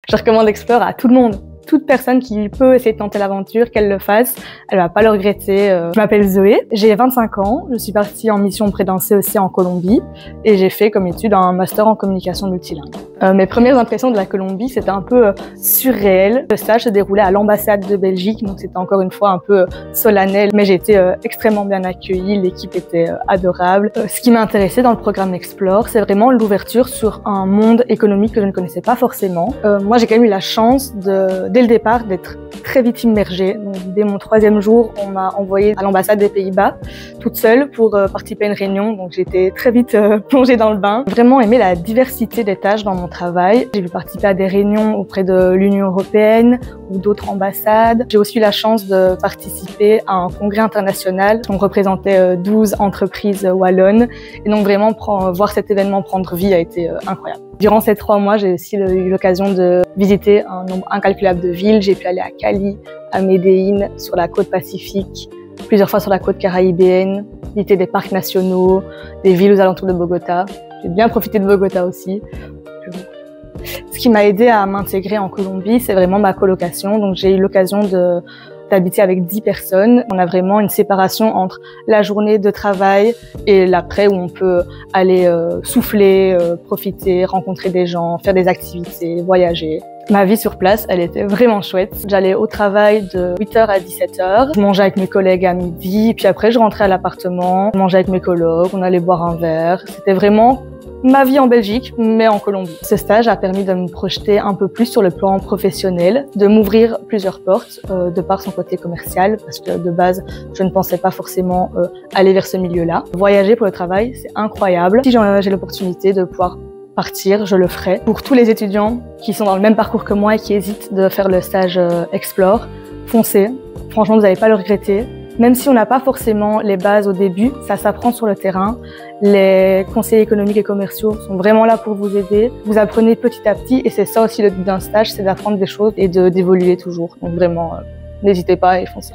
Je recommande Explore à tout le monde. Toute personne qui peut essayer de tenter l'aventure, qu'elle le fasse, elle va pas le regretter. Je m'appelle Zoé, j'ai 25 ans, je suis partie en mission auprès d'un CEC en Colombie et j'ai fait comme étude un master en communication multilingue. Mes premières impressions de la Colombie, c'était un peu surréel. Le stage se déroulait à l'ambassade de Belgique, donc c'était encore une fois un peu solennel, mais j'ai été extrêmement bien accueillie, l'équipe était adorable. Ce qui m'a intéressé dans le programme Explore, c'est vraiment l'ouverture sur un monde économique que je ne connaissais pas forcément. Moi, j'ai quand même eu la chance dès le départ d'être très vite immergée. Donc, dès mon 3e jour, on m'a envoyée à l'ambassade des Pays-Bas toute seule pour participer à une réunion. Donc j'ai été très vite plongée dans le bain. J'ai vraiment aimé la diversité des tâches dans mon travail. J'ai pu participer à des réunions auprès de l'Union européenne ou d'autres ambassades. J'ai aussi eu la chance de participer à un congrès international. On représentait 12 entreprises wallonnes. Et donc vraiment voir cet événement prendre vie a été incroyable. Durant ces 3 mois, j'ai aussi eu l'occasion de visiter un nombre incalculable de villes. J'ai pu aller à Cali, à Medellín, sur la côte pacifique, plusieurs fois sur la côte caribéenne, visiter des parcs nationaux, des villes aux alentours de Bogota. J'ai bien profité de Bogota aussi. Ce qui m'a aidé à m'intégrer en Colombie, c'est vraiment ma colocation. Donc j'ai eu l'occasion d'habiter avec 10 personnes. On a vraiment une séparation entre la journée de travail et l'après où on peut aller souffler, profiter, rencontrer des gens, faire des activités, voyager. Ma vie sur place, elle était vraiment chouette. J'allais au travail de 8h à 17h. Je mangeais avec mes collègues à midi, puis après je rentrais à l'appartement, je mangeais avec mes colocs, on allait boire un verre. C'était vraiment ma vie en Belgique, mais en Colombie. Ce stage a permis de me projeter un peu plus sur le plan professionnel, de m'ouvrir plusieurs portes de par son côté commercial, parce que de base, je ne pensais pas forcément aller vers ce milieu-là. Voyager pour le travail, c'est incroyable. Si j'ai l'opportunité de pouvoir partir, je le ferai. Pour tous les étudiants qui sont dans le même parcours que moi et qui hésitent de faire le stage Explore, foncez. Franchement, vous n'allez pas le regretter. Même si on n'a pas forcément les bases au début, ça s'apprend sur le terrain. Les conseillers économiques et commerciaux sont vraiment là pour vous aider. Vous apprenez petit à petit et c'est ça aussi le but d'un stage, c'est d'apprendre des choses et d'évoluer toujours. Donc vraiment, n'hésitez pas et foncez.